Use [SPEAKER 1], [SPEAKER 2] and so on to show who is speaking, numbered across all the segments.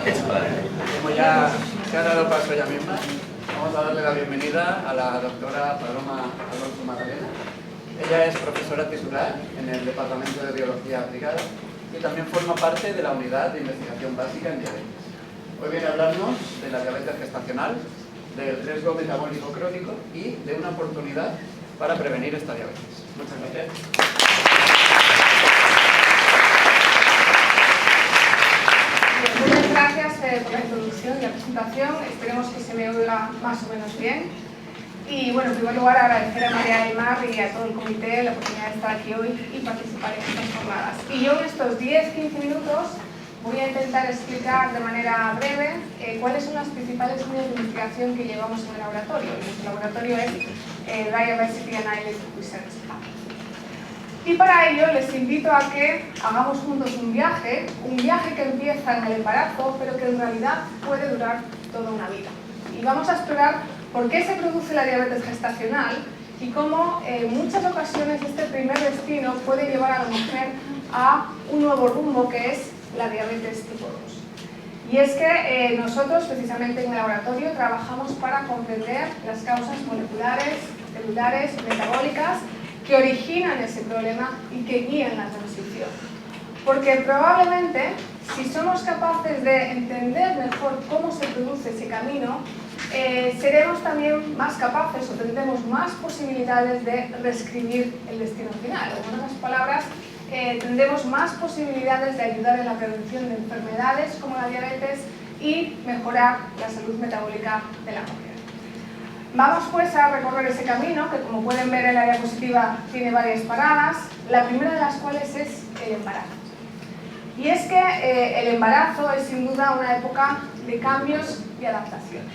[SPEAKER 1] Como ya se ha dado paso ella misma, vamos a darle la bienvenida a la doctora Paloma Alonso Magdalena. Ella es profesora titular en el Departamento de Biología Aplicada y también forma parte de la Unidad de Investigación Básica en Diabetes. Hoy viene a hablarnos de la diabetes gestacional, del riesgo metabólico crónico y de una oportunidad para prevenir esta diabetes. Muchas gracias.
[SPEAKER 2] Muchas gracias por la introducción y la presentación. Esperemos que se me oiga más o menos bien. Y bueno, en primer lugar agradecer a María del Mar y a todo el comité la oportunidad de estar aquí hoy y participar en estas jornadas. Y yo en estos 10-15 minutos voy a intentar explicar de manera breve cuáles son las principales líneas de investigación que llevamos en el laboratorio. Nuestro laboratorio es Diversity and Islet Research Lab. Y para ello les invito a que hagamos juntos un viaje que empieza en el embarazo, pero que en realidad puede durar toda una vida. Y vamos a explorar por qué se produce la diabetes gestacional y cómo en muchas ocasiones este primer destino puede llevar a la mujer a un nuevo rumbo que es la diabetes tipo 2. Y es que nosotros precisamente en el laboratorio trabajamos para comprender las causas moleculares, celulares, metabólicas que originan ese problema y que guían la transición. Porque probablemente, si somos capaces de entender mejor cómo se produce ese camino, seremos también más capaces o tendremos más posibilidades de reescribir el destino final. O en otras palabras, tendremos más posibilidades de ayudar en la prevención de enfermedades como la diabetes y mejorar la salud metabólica de la mujer. Vamos pues a recorrer ese camino, que como pueden ver en la diapositiva tiene varias paradas, la primera de las cuales es el embarazo. Y es que el embarazo es sin duda una época de cambios y adaptaciones.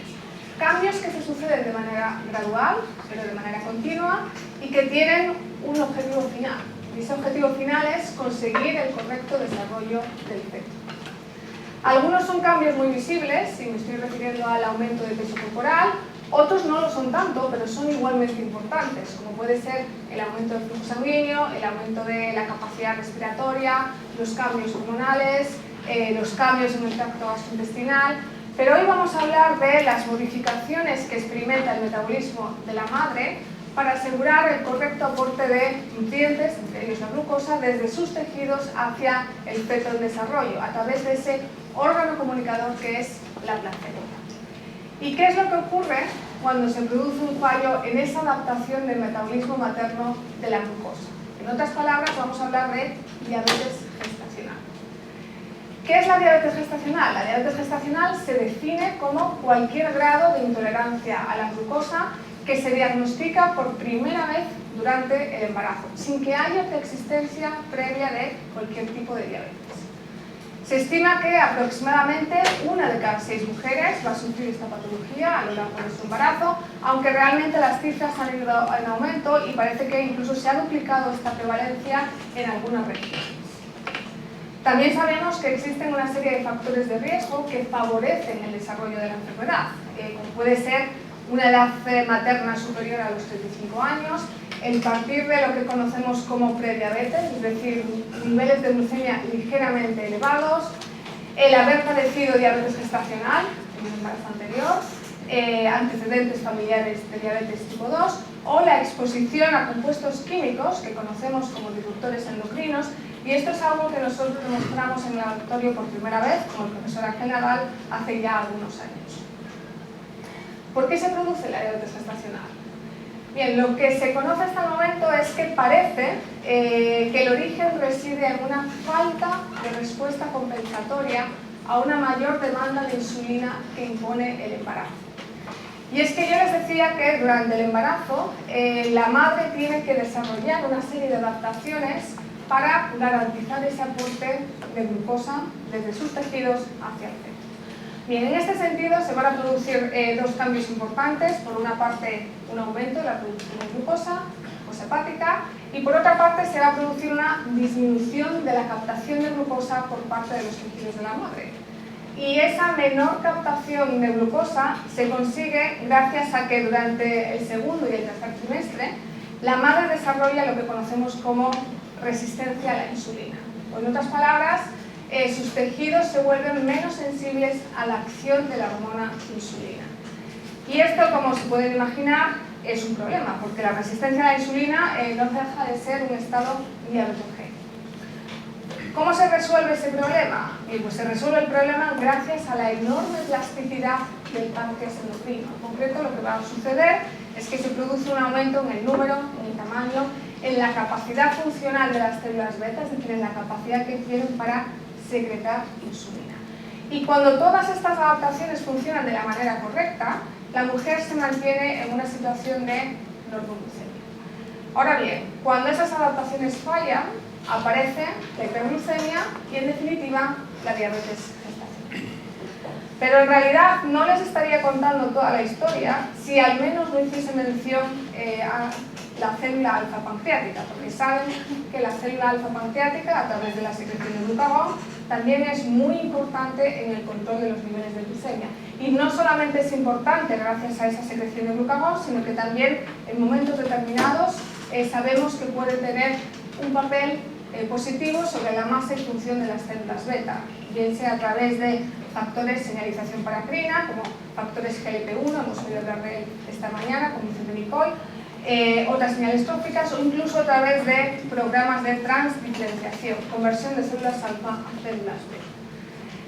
[SPEAKER 2] Cambios que se suceden de manera gradual, pero de manera continua, y que tienen un objetivo final. Y ese objetivo final es conseguir el correcto desarrollo del feto. Algunos son cambios muy visibles, y me estoy refiriendo al aumento de peso corporal. Otros no lo son tanto, pero son igualmente importantes, como puede ser el aumento del flujo sanguíneo, el aumento de la capacidad respiratoria, los cambios hormonales, los cambios en el tracto gastrointestinal. Pero hoy vamos a hablar de las modificaciones que experimenta el metabolismo de la madre para asegurar el correcto aporte de nutrientes, entre ellos la glucosa, desde sus tejidos hacia el feto en desarrollo, a través de ese órgano comunicador que es la placenta. ¿Y qué es lo que ocurre cuando se produce un fallo en esa adaptación del metabolismo materno de la glucosa? En otras palabras, vamos a hablar de diabetes gestacional. ¿Qué es la diabetes gestacional? La diabetes gestacional se define como cualquier grado de intolerancia a la glucosa que se diagnostica por primera vez durante el embarazo, sin que haya preexistencia previa de cualquier tipo de diabetes. Se estima que aproximadamente 1 de cada 6 mujeres va a sufrir esta patología a lo largo de su embarazo, aunque realmente las cifras han ido en aumento y parece que incluso se ha duplicado esta prevalencia en algunas regiones. También sabemos que existen una serie de factores de riesgo que favorecen el desarrollo de la enfermedad, como puede ser una edad materna superior a los 35 años, el partir de lo que conocemos como prediabetes, es decir, niveles de glucemia ligeramente elevados, el haber padecido diabetes gestacional en un embarazo anterior, antecedentes familiares de diabetes tipo 2 o la exposición a compuestos químicos que conocemos como disruptores endocrinos, y esto es algo que nosotros demostramos en el laboratorio por primera vez con el profesor Ángel Nadal hace ya algunos años. ¿Por qué se produce la diabetes gestacional? Bien, lo que se conoce hasta el momento es que parece que el origen reside en una falta de respuesta compensatoria a una mayor demanda de insulina que impone el embarazo. Y es que yo les decía que durante el embarazo la madre tiene que desarrollar una serie de adaptaciones para garantizar ese aporte de glucosa desde sus tejidos hacia el feto. Bien, en este sentido se van a producir dos cambios importantes. Por una parte, un aumento de la producción de glucosa poshepática y por otra parte se va a producir una disminución de la captación de glucosa por parte de los tejidos de la madre. Y esa menor captación de glucosa se consigue gracias a que durante el segundo y el tercer trimestre la madre desarrolla lo que conocemos como resistencia a la insulina. O en otras palabras, sus tejidos se vuelven menos sensibles a la acción de la hormona insulina. Y esto, como se pueden imaginar, es un problema, porque la resistencia a la insulina no deja de ser un estado diabetogénico. ¿Cómo se resuelve ese problema? Pues se resuelve el problema gracias a la enorme plasticidad del páncreas endocrino. En concreto, lo que va a suceder es que se produce un aumento en el número, en el tamaño, en la capacidad funcional de las células beta, es decir, en la capacidad que tienen para secretar insulina. Y cuando todas estas adaptaciones funcionan de la manera correcta, la mujer se mantiene en una situación de normoglucemia. Ahora bien, cuando esas adaptaciones fallan, aparece la hiperglucemia y, en definitiva, la diabetes gestacional. Pero en realidad no les estaría contando toda la historia si al menos no hiciese mención a la célula alfa pancreática, porque saben que la célula alfa pancreática, a través de la secreción de glucagón, también es muy importante en el control de los niveles de glucemia. Y no solamente es importante gracias a esa secreción de glucagón, sino que también en momentos determinados sabemos que puede tener un papel positivo sobre la masa y función de las células beta, bien sea a través de factores de señalización paracrina, como factores GLP-1, hemos oído hablar de él esta mañana, como dice Nicole, otras señales tróficas, o incluso a través de programas de transdiferenciación, conversión de células alfa a células beta.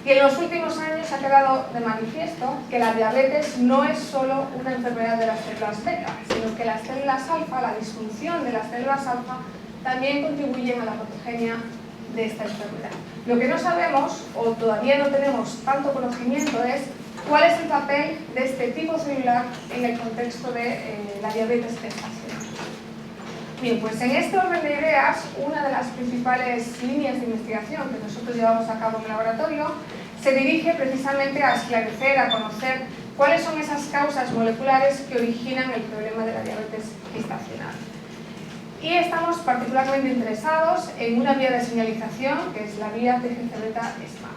[SPEAKER 2] Y en los últimos años ha quedado de manifiesto que la diabetes no es solo una enfermedad de las células beta, sino que las células alfa, la disfunción de las células alfa, también contribuyen a la patogenia de esta enfermedad. Lo que no sabemos, o todavía no tenemos tanto conocimiento, es cuál es el papel de este tipo celular en el contexto de la diabetes gestacional. Bien, pues en este orden de ideas, una de las principales líneas de investigación que nosotros llevamos a cabo en el laboratorio se dirige precisamente a esclarecer, a conocer cuáles son esas causas moleculares que originan el problema de la diabetes gestacional. Y estamos particularmente interesados en una vía de señalización, que es la vía TGF-beta-ESMA.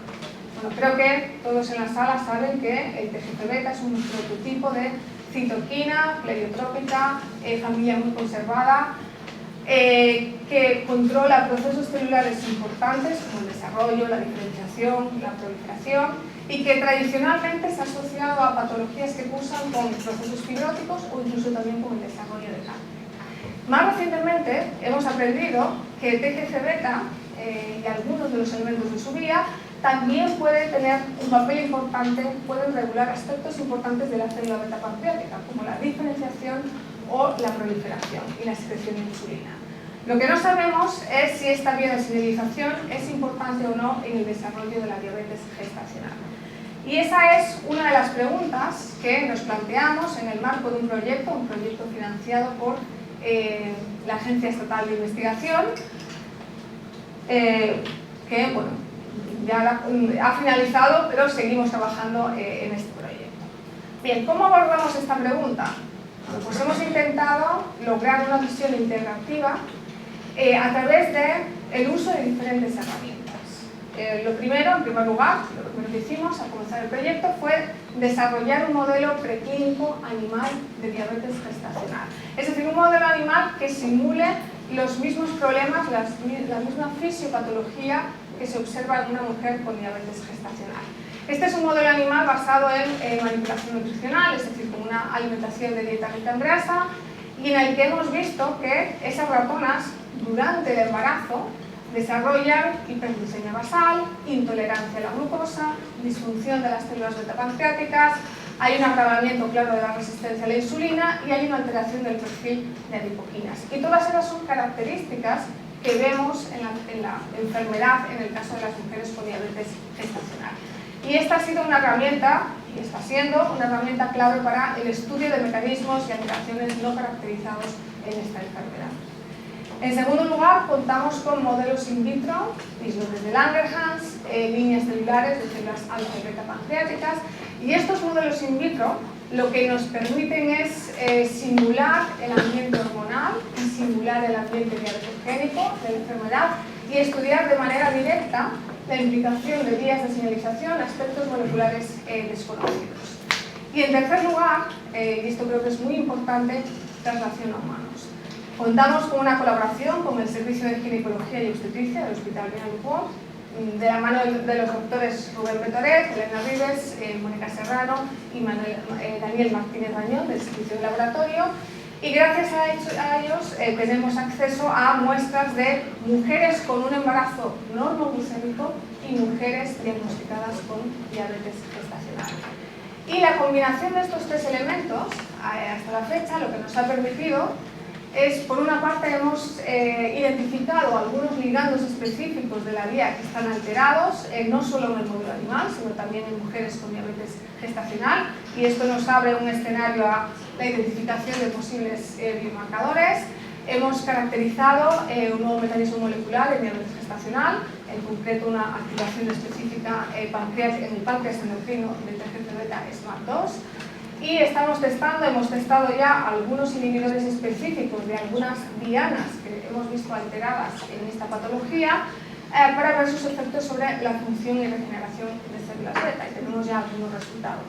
[SPEAKER 2] Bueno, creo que todos en la sala saben que el TGF-beta es un prototipo de citoquina pleiotrópica, familia muy conservada, que controla procesos celulares importantes como el desarrollo, la diferenciación, la proliferación, y que tradicionalmente se ha asociado a patologías que cursan con procesos fibróticos o incluso también con el desarrollo de cáncer. Más recientemente hemos aprendido que TGF-beta y algunos de los elementos de su vía también pueden tener un papel importante, pueden regular aspectos importantes de la célula beta pancreática, como la diferenciación o la proliferación y la secreción de insulina. Lo que no sabemos es si esta vía de señalización es importante o no en el desarrollo de la diabetes gestacional. Y esa es una de las preguntas que nos planteamos en el marco de un proyecto financiado por la Agencia Estatal de Investigación, que bueno, ya ha finalizado, pero seguimos trabajando en este proyecto. Bien, ¿cómo abordamos esta pregunta? Bueno, pues hemos intentado lograr una visión integrativa a través del uso de diferentes herramientas. En primer lugar, lo primero que hicimos al comenzar el proyecto fue desarrollar un modelo preclínico animal de diabetes gestacional. Es decir, un modelo animal que simule los mismos problemas, la misma fisiopatología que se observa en una mujer con diabetes gestacional. Este es un modelo animal basado en manipulación nutricional, es decir, con una alimentación de dieta rica en grasa, y en el que hemos visto que esas ratonas, durante el embarazo, desarrollan hiperglucemia basal, intolerancia a la glucosa, disfunción de las células beta pancreáticas, hay un agravamiento claro de la resistencia a la insulina y hay una alteración del perfil de adipoquinas. Y todas esas son características que vemos en la enfermedad en el caso de las mujeres con diabetes gestacional. Y esta ha sido una herramienta, y está siendo una herramienta clave para el estudio de mecanismos y alteraciones no caracterizados en esta enfermedad. En segundo lugar, contamos con modelos in vitro, islotes de Langerhans, líneas celulares de células alfa y beta pancreáticas, y estos modelos in vitro lo que nos permiten es simular el ambiente hormonal y simular el ambiente diabetogénico de la enfermedad y estudiar de manera directa la implicación de vías de señalización a aspectos moleculares desconocidos. Y en tercer lugar, y esto creo que es muy importante, traslación a humanos. Contamos con una colaboración con el Servicio de Ginecología y Obstetricia del Hospital Viña Luján de la mano de los doctores Rubén Betoret, Elena Vives, Mónica Serrano y Daniel Martínez Rañón del Servicio de Laboratorio, y gracias a ellos tenemos acceso a muestras de mujeres con un embarazo normoglucémico y mujeres diagnosticadas con diabetes gestacional. Y la combinación de estos tres elementos, hasta la fecha, lo que nos ha permitido es, por una parte, hemos identificado algunos ligandos específicos de la vía que están alterados, no solo en el modelo animal, sino también en mujeres con diabetes gestacional, y esto nos abre un escenario a la identificación de posibles biomarcadores. Hemos caracterizado un nuevo mecanismo molecular en diabetes gestacional, en concreto una activación específica en el páncreas endocrino del TGF-beta SMART2, y hemos testado ya algunos inhibidores específicos de algunas dianas que hemos visto alteradas en esta patología para ver sus efectos sobre la función y regeneración de células beta, y tenemos ya algunos resultados.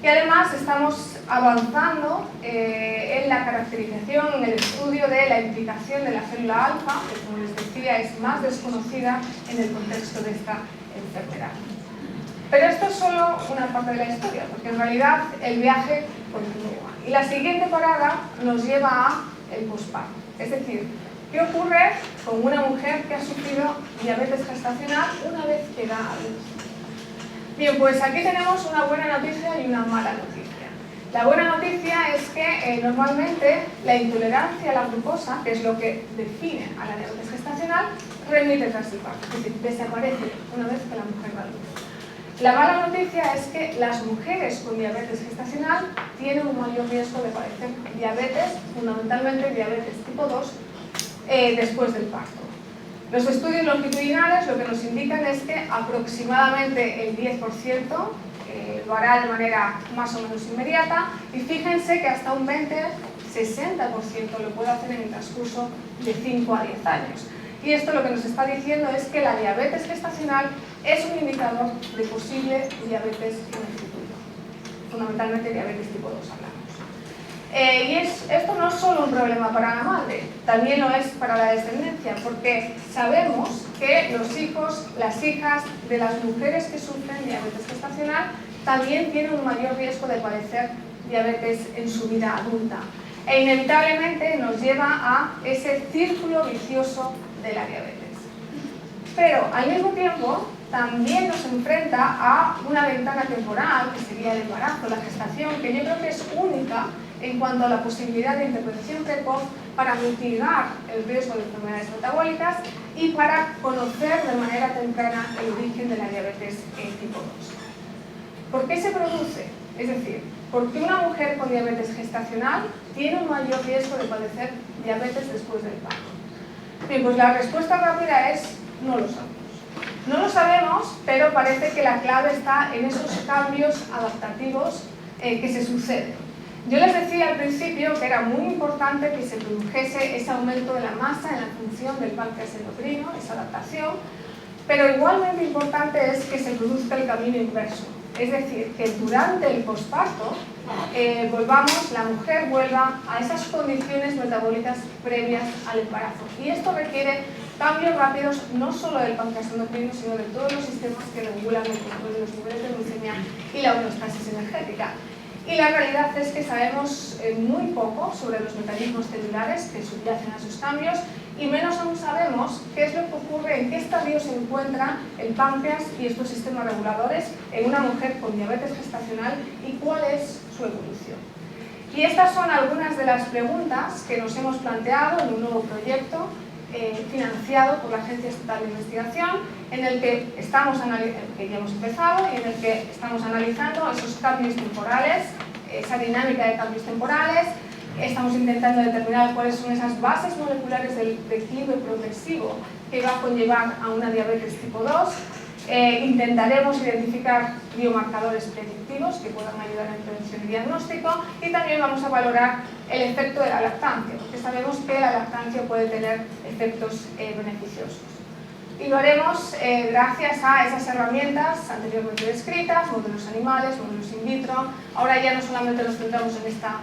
[SPEAKER 2] Y además estamos avanzando en la caracterización, en el estudio de la implicación de la célula alfa, que como les decía es más desconocida en el contexto de esta enfermedad. Pero esto es solo una parte de la historia, porque en realidad el viaje continúa. Y la siguiente parada nos lleva a el posparto. Es decir, ¿qué ocurre con una mujer que ha sufrido diabetes gestacional una vez que da a luz? Bien, pues aquí tenemos una buena noticia y una mala noticia. La buena noticia es que normalmente la intolerancia a la glucosa, que es lo que define a la diabetes gestacional, remite tras el parto, es decir, desaparece una vez que la mujer da a luz. La mala noticia es que las mujeres con diabetes gestacional tienen un mayor riesgo de padecer diabetes, fundamentalmente diabetes tipo 2, después del parto. Los estudios longitudinales lo que nos indican es que aproximadamente el 10% lo hará de manera más o menos inmediata, y fíjense que hasta un 20-60% lo puede hacer en el transcurso de 5 a 10 años. Y esto lo que nos está diciendo es que la diabetes gestacional es un indicador de posible diabetes en el futuro. Fundamentalmente diabetes tipo 2 hablamos. Esto no es solo un problema para la madre, también lo es para la descendencia, porque sabemos que los hijos, las hijas de las mujeres que sufren diabetes gestacional también tienen un mayor riesgo de padecer diabetes en su vida adulta. E inevitablemente nos lleva a ese círculo vicioso de la diabetes. Pero al mismo tiempo también nos enfrenta a una ventana temporal, que sería el embarazo, la gestación, que yo creo que es única en cuanto a la posibilidad de intervención precoz para mitigar el riesgo de enfermedades metabólicas y para conocer de manera temprana el origen de la diabetes tipo 2. ¿Por qué se produce? Es decir, ¿por qué una mujer con diabetes gestacional tiene un mayor riesgo de padecer diabetes después del parto? Bien, pues la respuesta rápida es: no lo sabemos. No lo sabemos, pero parece que la clave está en esos cambios adaptativos que se suceden. Yo les decía al principio que era muy importante que se produjese ese aumento de la masa en la función del páncreas endocrino, esa adaptación, pero igualmente importante es que se produzca el camino inverso. Es decir, que durante el posparto la mujer vuelva a esas condiciones metabólicas previas al embarazo. Y esto requiere cambios rápidos no solo del páncreas endocrino, sino de todos los sistemas que regulan el control de los niveles de glucemia y la homeostasis energética. Y la realidad es que sabemos muy poco sobre los mecanismos celulares que subyacen a sus cambios, y menos aún sabemos qué es lo que ocurre, en qué estadio se encuentra el páncreas y estos sistemas reguladores en una mujer con diabetes gestacional y cuál es su evolución. Y estas son algunas de las preguntas que nos hemos planteado en un nuevo proyecto financiado por la Agencia Estatal de Investigación, en el que ya hemos empezado y en el que estamos analizando esos cambios temporales, esa dinámica de cambios temporales. Estamos intentando determinar cuáles son esas bases moleculares del declive progresivo que va a conllevar a una diabetes tipo 2. Intentaremos identificar biomarcadores predictivos que puedan ayudar en prevención y diagnóstico, y también vamos a valorar el efecto de la lactancia, porque sabemos que la lactancia puede tener efectos beneficiosos. Y lo haremos gracias a esas herramientas anteriormente descritas, modelos animales, modelos in vitro. Ahora ya no solamente nos centramos en esta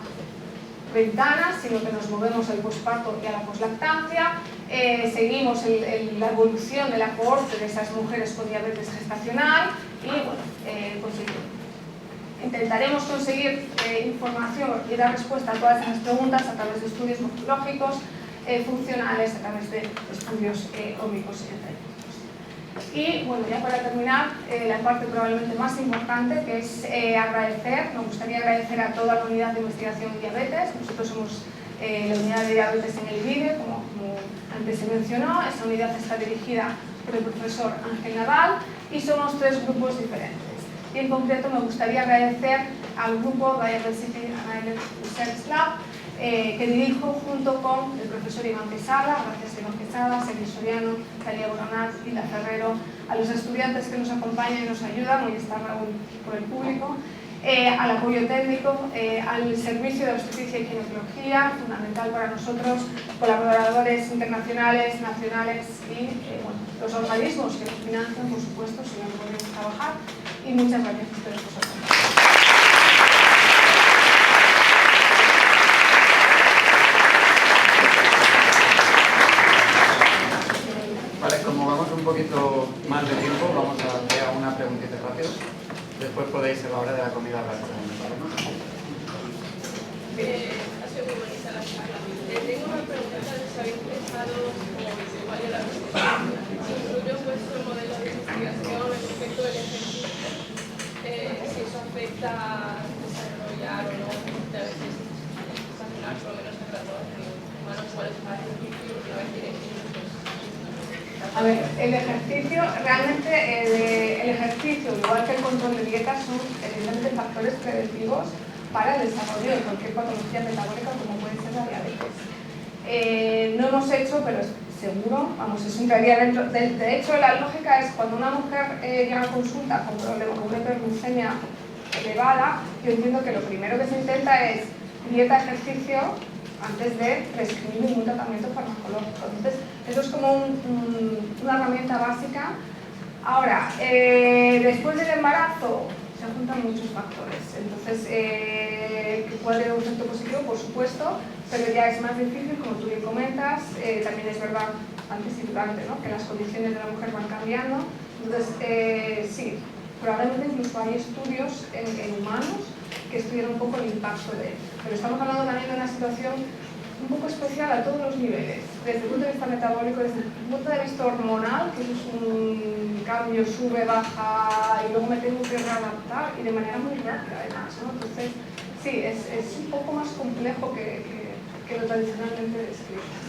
[SPEAKER 2] ventanas, sino que nos movemos al posparto y a la poslactancia. seguimos la evolución de la cohorte de esas mujeres con diabetes gestacional y bueno, intentaremos conseguir información y dar respuesta a todas esas preguntas a través de estudios morfológicos, funcionales, a través de estudios ómicos y entéricos. Y bueno, ya para terminar, la parte probablemente más importante, que es me gustaría agradecer a toda la unidad de investigación en diabetes. Nosotros somos la unidad de diabetes en el IBIDE, como antes se mencionó. Esta unidad está dirigida por el profesor Ángel Nadal y somos 3 grupos diferentes. Y en concreto me gustaría agradecer al grupo Diversity Analysis Research Lab, que dirijo junto con el profesor Iván Quesada, gracias a Iván Quesada, Sergio Soriano, Talía Boronat y La Ferrero, a los estudiantes que nos acompañan y nos ayudan, hoy está Raúl por el público, al apoyo técnico, al servicio de obstetricia y ginecología, fundamental para nosotros, colaboradores internacionales, nacionales y bueno, los organismos que nos financian, por supuesto, si no podemos trabajar. Y muchas gracias a ustedes por su atención.
[SPEAKER 1] Vale, como vamos un poquito más de tiempo, vamos a hacer una preguntita rápida. Después podéis a la hora de la comida hablar con él, ¿vale?
[SPEAKER 3] Ha sido muy bonita la charla. Tengo una pregunta de si habéis pensado, como igual ya la si incluye vuestro modelo de investigación respecto del ejercicio, si eso afecta a desarrollar o no, a veces sancionar por lo menos en laboratorio humano, cuál es el ejercicio y no decir
[SPEAKER 2] A ver, el ejercicio, realmente el ejercicio, igual que el control de dieta, son evidentemente factores preventivos para el desarrollo de cualquier patología metabólica como puede ser la diabetes. No hemos hecho, pero seguro, vamos, eso entraría dentro. De hecho, la lógica es cuando una mujer llega a consulta con problema, con una hiperglucemia elevada, yo entiendo que lo primero que se intenta es dieta, ejercicio, antes de prescribir un tratamiento farmacológico. Entonces, eso es como una herramienta básica. Ahora, después del embarazo, se juntan muchos factores. Entonces, que puede tener un efecto positivo, por supuesto, pero ya es más difícil, como tú bien comentas. También es verdad, antes y durante, ¿no?, que las condiciones de la mujer van cambiando. Entonces, sí, probablemente incluso hay estudios en humanos que estudian un poco el impacto de él. Pero estamos hablando también de una situación un poco especial a todos los niveles, desde el punto de vista metabólico, desde el punto de vista hormonal, que es un cambio, sube, baja, y luego me tengo que readaptar, y de manera muy rápida además, ¿no? Entonces, sí, es un poco más complejo que lo tradicionalmente descrito.